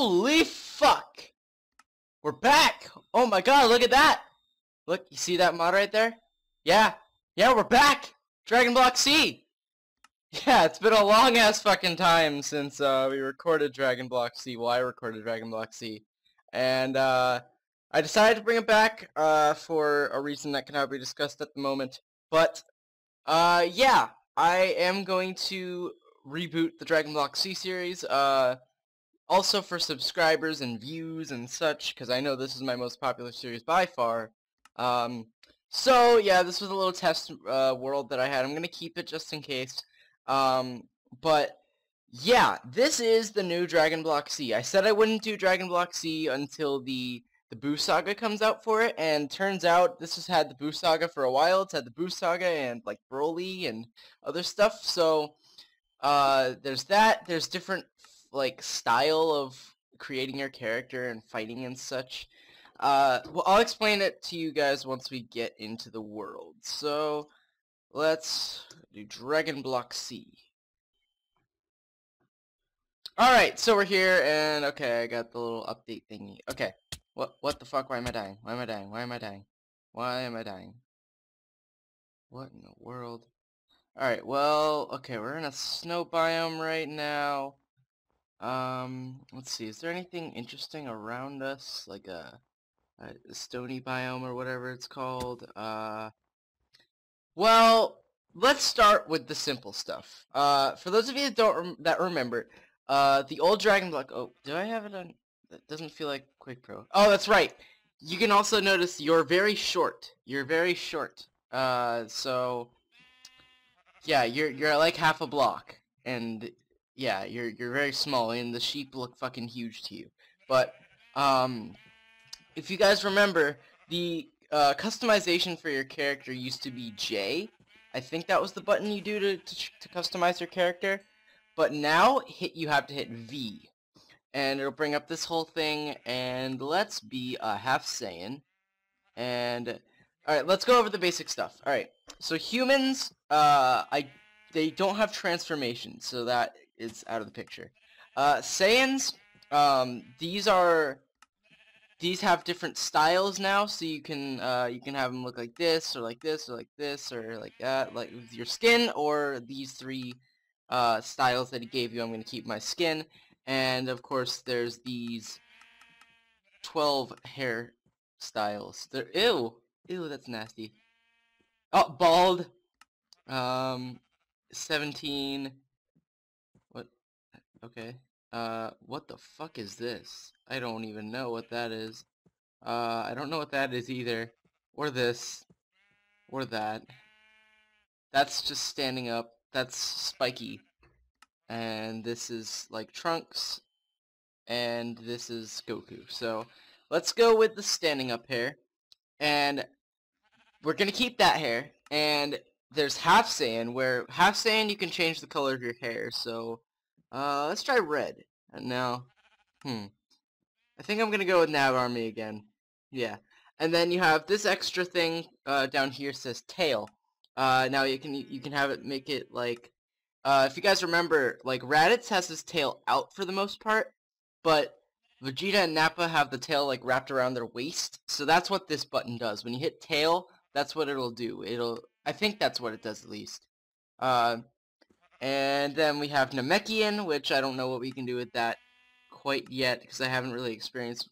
Holy fuck! We're back! Oh my god, look at that! Look, you see that mod right there? Yeah, we're back! DRAGONBLOCK C! Yeah, it's been a long ass fucking time since we recorded DRAGONBLOCK C. Well, I recorded DRAGONBLOCK C. And I decided to bring it back for a reason that cannot be discussed at the moment. But yeah, I am going to reboot the DRAGONBLOCK C series. Also for subscribers and views and such, because I know this is my most popular series by far. So yeah, this was a little test world that I had. I'm gonna keep it just in case. But yeah, this is the new DRAGONBLOCK C. I said I wouldn't do DRAGONBLOCK C until the Boo Saga comes out for it, and turns out this has had the Boo Saga for a while. It's had the Boo Saga and like Broly and other stuff. So there's that. There's different like style of creating your character and fighting and such. Well, I'll explain it to you guys once we get into the world. So let's do DRAGONBLOCK C. Alright, so we're here, and okay, I got the little update thingy. Okay, what the fuck? Why am I dying? Why am I dying? Why am I dying? Why am I dying? What in the world? Alright, well, okay, we're in a snow biome right now. Let's see, is there anything interesting around us? Like a stony biome or whatever it's called? Well, let's start with the simple stuff. For those of you that remember, the old DRAGONBLOCK. Oh, do I have it on? That doesn't feel like Quick Pro. Oh, that's right. You can also notice you're very short. You're very short. So yeah, you're like half a block, and yeah, you're very small, and the sheep look fucking huge to you. But if you guys remember, the customization for your character used to be J. I think that was the button you do to customize your character. But now you have to hit V, and it'll bring up this whole thing. And let's be a half Saiyan. And all right, let's go over the basic stuff. All right, so humans, they don't have transformation, so that is out of the picture. Saiyans, these have different styles now, so you can have them look like this, or like this, or like this, or like that, like with your skin, or these three styles that he gave you. I'm going to keep my skin, and of course there's these 12 hair styles. They're ew, that's nasty. Oh, bald. 17. What? Okay. What the fuck is this? I don't even know what that is. I don't know what that is either. Or this. Or that. That's just standing up. That's spiky. And this is like Trunks. And this is Goku. So let's go with the standing up hair. And we're gonna keep that hair. And there's Half Saiyan, where Half Saiyan you can change the color of your hair. So let's try red. And now, I think I'm gonna go with Nav Army again. Yeah. And then you have this extra thing down here says tail. Now you can have it make it like, if you guys remember, like Raditz has his tail out for the most part, but Vegeta and Nappa have the tail like wrapped around their waist. So that's what this button does. When you hit tail, that's what it'll do. I think that's what it does at least. And then we have Namekian, which I don't know what we can do with that quite yet, because I haven't really experienced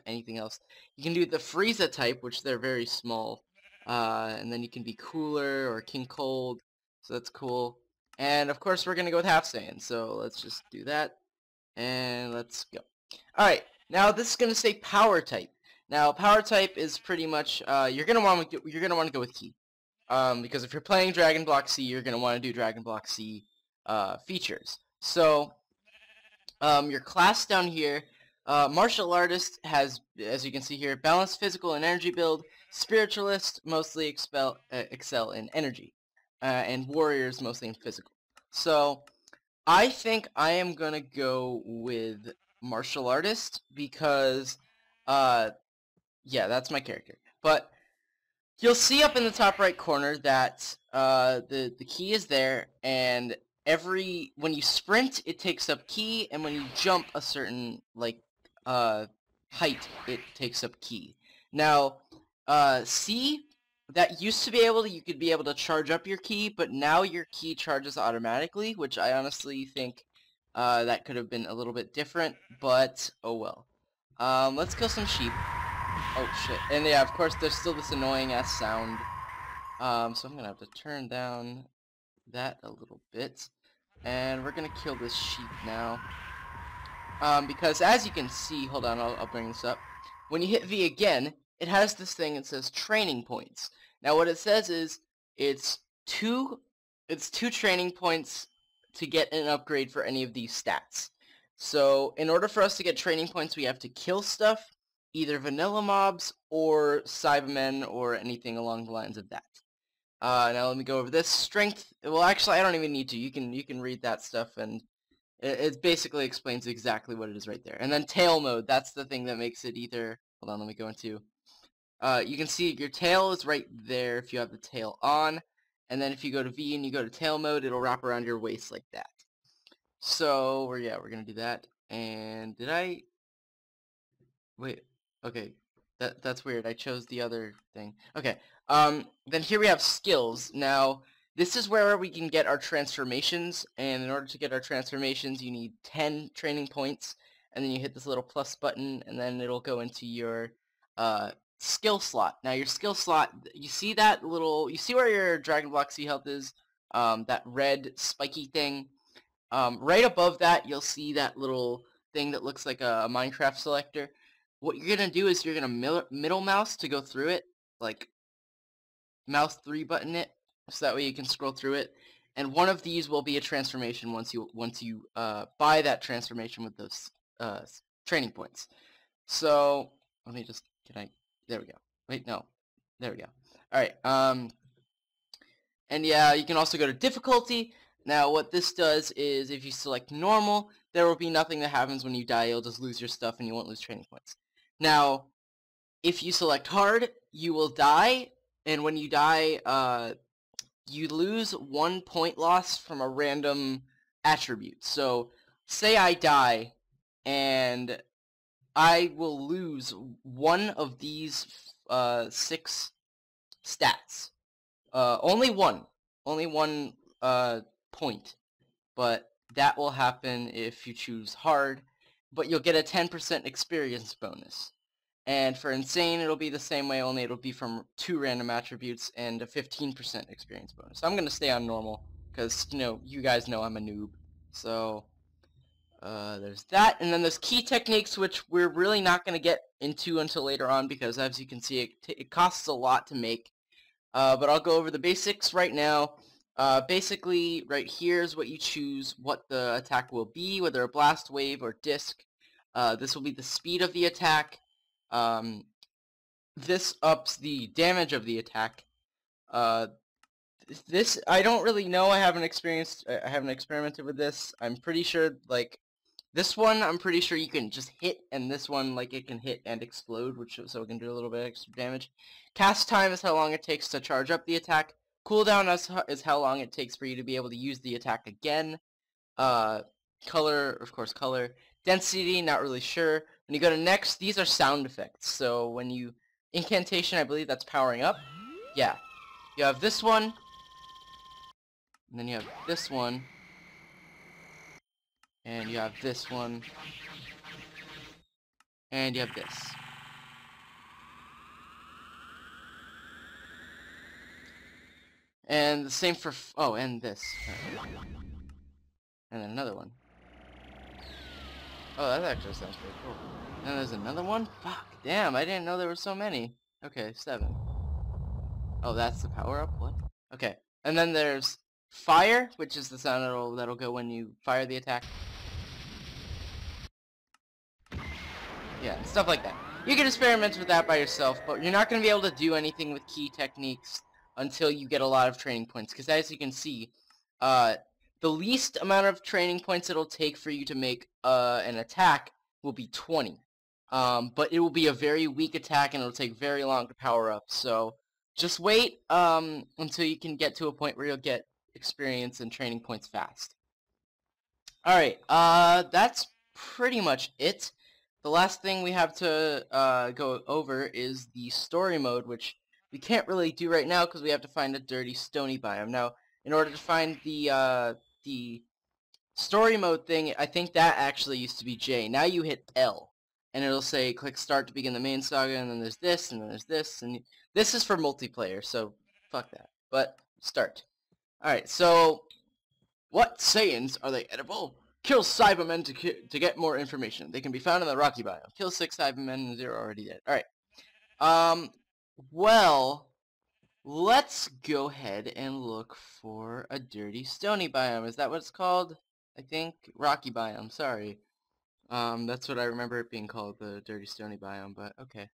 anything else. You can do the Frieza type, which they're very small. And then you can be Cooler or King Cold, so that's cool. And of course we're going to go with Half Saiyan, so let's just do that. And let's go. Alright, now this is going to say Power type. Now Power type is pretty much, you're going to want to go with Ki. Because if you're playing DRAGONBLOCK C, you're going to want to do DRAGONBLOCK C features. So, your class down here, Martial Artist has, as you can see here, balanced physical and energy build. Spiritualist mostly excel in energy. And Warriors mostly in physical. So, I think I am going to go with Martial Artist because, yeah, that's my character. But you'll see up in the top right corner that the key is there, and when you sprint, it takes up key, and when you jump, a certain like height it takes up ki. Now, C, that used to be able to, you could be able to charge up your ki, but now your ki charges automatically, which I honestly think that could have been a little bit different, but oh well. Let's kill some sheep. Oh shit. And yeah, of course there's still this annoying ass sound. So I'm gonna have to turn down that a little bit. And we're gonna kill this sheep now. Because as you can see, hold on, I'll bring this up. When you hit V again, it has this thing that says training points. Now what it says is it's two training points to get an upgrade for any of these stats. So in order for us to get training points, we have to kill stuff, either vanilla mobs or Cybermen or anything along the lines of that. Now let me go over this. Strength, well actually I don't even need to. You can read that stuff, and it basically explains exactly what it is right there. And then tail mode, that's the thing that makes it either, hold on, let me go into, you can see your tail is right there if you have the tail on, and then if you go to V and you go to tail mode, it'll wrap around your waist like that. So, we're gonna do that. And did I, wait, okay, that's weird, I chose the other thing. Okay, then here we have skills. Now, this is where we can get our transformations, and in order to get our transformations, you need 10 training points, and then you hit this little plus button, and then it'll go into your skill slot. Now, your skill slot, you see that little, you see where your Dragon Block C health is? That red spiky thing. Right above that, you'll see that little thing that looks like a Minecraft selector. What you're going to do is you're going to middle mouse to go through it, like mouse 3 button it, so that way you can scroll through it. And one of these will be a transformation once you buy that transformation with those training points. So let me just, there we go. Wait, no, there we go. All right. And yeah, you can also go to difficulty. Now, what this does is if you select normal, there will be nothing that happens when you die. You'll just lose your stuff and you won't lose training points. Now, if you select hard, you will die, and when you die, you lose 1 point loss from a random attribute. So, say I die, and I will lose one of these 6 stats. Only one point, but that will happen if you choose hard, but you'll get a 10% experience bonus. And for insane, it'll be the same way, only it'll be from 2 random attributes and a 15% experience bonus. So I'm going to stay on normal, because, you know, you guys know I'm a noob. So, there's that. And then there's key techniques, which we're really not going to get into until later on, because as you can see, it costs a lot to make. But I'll go over the basics right now. Basically, right here is what you choose, what the attack will be, whether a blast, wave, or disc. This will be the speed of the attack. This ups the damage of the attack. This, I don't really know, I haven't experimented with this. I'm pretty sure, like, this one, I'm pretty sure you can just hit, and this one, like, it can hit and explode, so it can do a little bit extra damage. Cast time is how long it takes to charge up the attack. Cooldown is how long it takes for you to be able to use the attack again. Color, of course, color. Density, not really sure. When you go to next, these are sound effects. So when you, incantation, I believe that's powering up. Yeah. You have this one. And then you have this one. And you have this one. And you have this. And the same for, oh, and this. And then another one. Oh, that actually sounds pretty cool. And there's another one? Fuck, damn, I didn't know there were so many. Okay, 7. Oh, that's the power-up? What? Okay, and then there's fire, which is the sound that'll go when you fire the attack. Yeah, stuff like that. You can experiment with that by yourself, but you're not going to be able to do anything with key techniques until you get a lot of training points, because as you can see, the least amount of training points it'll take for you to make an attack will be 20. But it will be a very weak attack, and it'll take very long to power up, so just wait until you can get to a point where you'll get experience and training points fast. Alright, that's pretty much it. the last thing we have to go over is the story mode, which we can't really do right now because we have to find a dirty stony biome. Now, in order to find the story mode thing, I think that actually used to be J. Now you hit L, and it'll say click start to begin the main saga, and then there's this, and then there's this, and this is for multiplayer, so fuck that. But start. Alright, so what Saiyans are they edible? Kill Cybermen to get more information. They can be found in the Rocky biome. Kill 6 Cybermen and 0 already dead. Alright. Well, let's go ahead and look for a dirty stony biome. Is that what it's called? I think Rocky biome, sorry. That's what I remember it being called, the dirty stony biome, but okay.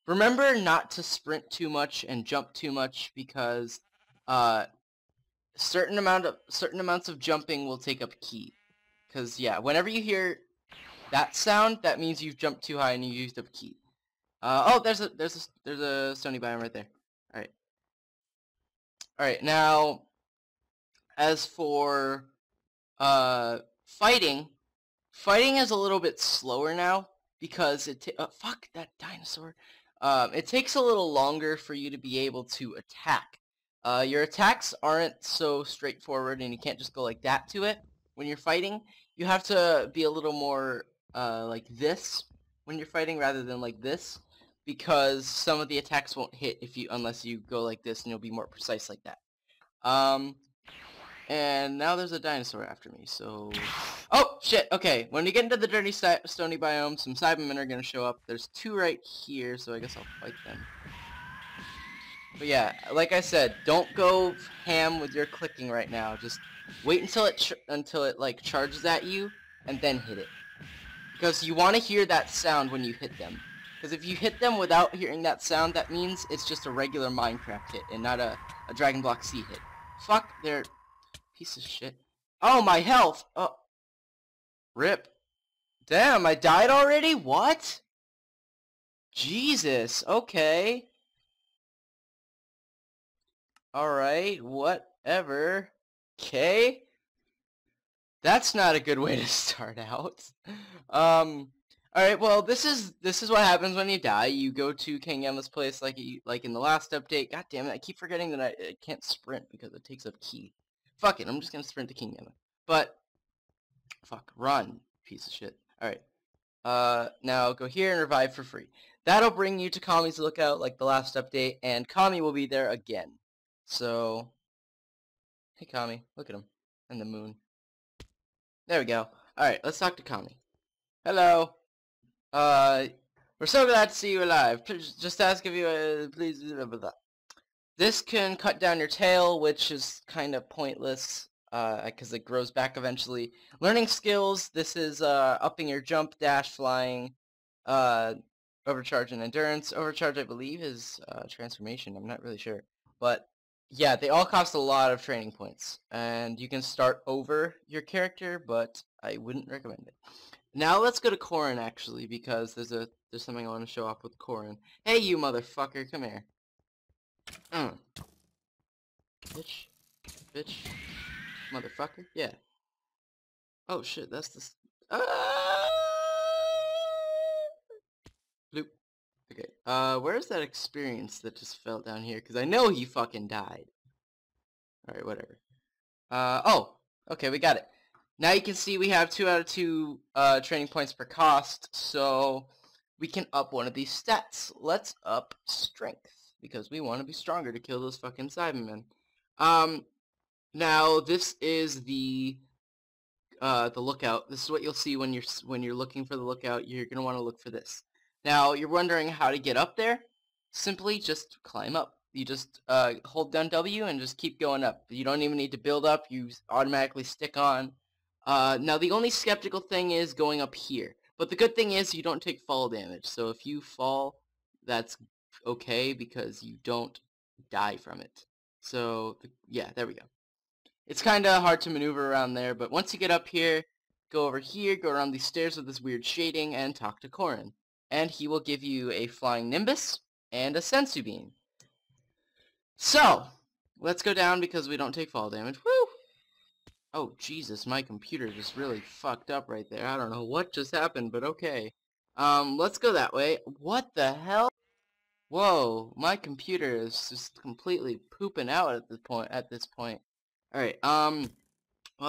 Remember not to sprint too much and jump too much because certain amounts of jumping will take up ki. Cause yeah, whenever you hear that sound, that means you've jumped too high and you used up ki. Oh, there's a stony biome right there. Alright, now as for fighting is a little bit slower now because fuck that dinosaur. It takes a little longer for you to be able to attack. Your attacks aren't so straightforward and you can't just go like that to it when you're fighting. You have to be a little more like this when you're fighting rather than like this, because some of the attacks won't hit unless you go like this, and you'll be more precise like that. And now there's a dinosaur after me, so... Oh, shit, okay. When you get into the dirty stony biome, some Cybermen are gonna show up. There's 2 right here, so I guess I'll fight them. But yeah, like I said, don't go ham with your clicking right now. Just wait until it like charges at you, and then hit it. Because you want to hear that sound when you hit them. Because if you hit them without hearing that sound, that means it's just a regular Minecraft hit, and not a DRAGONBLOCK C hit. Fuck, they're... piece of shit. Oh, my health! Oh. Rip. Damn, I died already? What? Jesus, okay. Alright, whatever. Okay. That's not a good way to start out. Alright, well, this is what happens when you die. You go to King Emma's place like in the last update. God damn it, I keep forgetting that I can't sprint because it takes up ki. Fuck it, I'm just gonna sprint to King Emma. But, fuck, run, piece of shit. Alright. Now go here and revive for free. That'll bring you to Kami's lookout like the last update, and Kami will be there again. So, hey Kami, look at him. And the moon. There we go. Alright, let's talk to Kami. Hello. We're so glad to see you alive. Just ask if you, please, blah, blah, blah. This can cut down your tail, which is kind of pointless, because it grows back eventually. Learning skills, this is upping your jump, dash, flying, overcharge and endurance. Overcharge, I believe, is transformation. I'm not really sure. But, yeah, they all cost a lot of training points. And you can start over your character, but I wouldn't recommend it. Now let's go to Corin, actually, because there's something I want to show off with Corin. Hey, you motherfucker, come here. Bitch. Bitch. Motherfucker. Yeah. Oh shit, that's the... Bloop. Okay, where's that experience that just fell down here? Because I know he fucking died. Alright, whatever. Oh! Okay, we got it. Now you can see we have 2 out of 2 training points per cost, so we can up one of these stats. Let's up strength, because we want to be stronger to kill those fucking Cybermen. Now this is the lookout. This is what you'll see when you're looking for the lookout. You're gonna want to look for this. Now you're wondering how to get up there. Simply just climb up. You just hold down W and just keep going up. You don't even need to build up. You automatically stick on. Now the only skeptical thing is going up here. But the good thing is you don't take fall damage. So if you fall, that's okay because you don't die from it. So yeah, there we go. It's kind of hard to maneuver around there, but once you get up here, go over here, go around these stairs with this weird shading, and talk to Corin. And he will give you a flying Nimbus and a Sensu Bean. So, let's go down because we don't take fall damage. Woo! Oh, Jesus, my computer just really fucked up right there. I don't know what just happened, but okay. Let's go that way. What the hell? Whoa, my computer is just completely pooping out at this point. Alright, oh,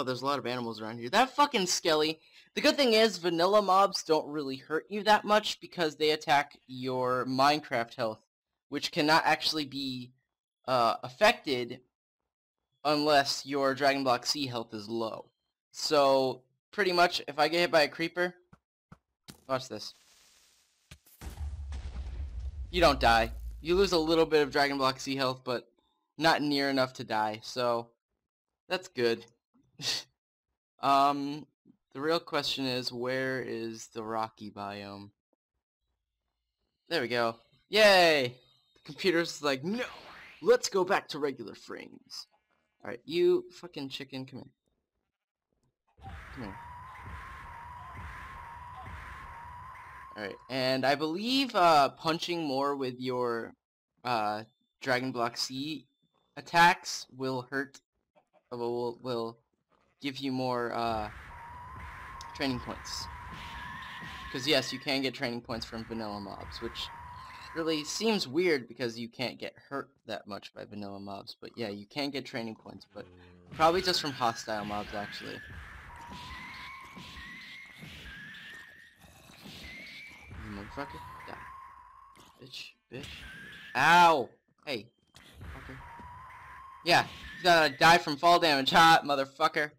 there's a lot of animals around here. That fucking skelly. The good thing is, vanilla mobs don't really hurt you that much because they attack your Minecraft health, which cannot actually be affected unless your DRAGONBLOCK C health is low. So, pretty much, if I get hit by a creeper, watch this. You don't die. You lose a little bit of DRAGONBLOCK C health, but not near enough to die, so that's good. The real question is, where is the rocky biome? There we go. Yay! The computer's like, no! Let's go back to regular frames. Alright, you fucking chicken, come here. Come here. Alright, and I believe punching more with your DRAGONBLOCK C attacks will hurt, will give you more training points. Because yes, you can get training points from vanilla mobs, which really seems weird because you can't get hurt that much by vanilla mobs. But yeah, you can get training points, but probably just from hostile mobs actually. You motherfucker. Die. Bitch. Bitch. Ow! Hey. Fucker. Yeah, you gotta die from fall damage, hot motherfucker.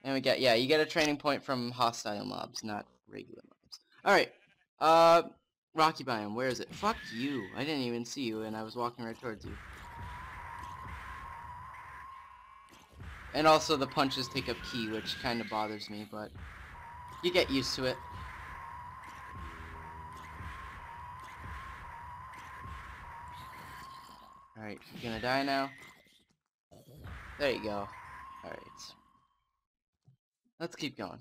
And we get, yeah, you get a training point from hostile mobs, not regular mobs. Alright, rocky biome, where is it? Fuck you, I didn't even see you and I was walking right towards you. And also the punches take up ki, which kinda bothers me, but you get used to it. Alright, you gonna die now? There you go. Alright. Let's keep going.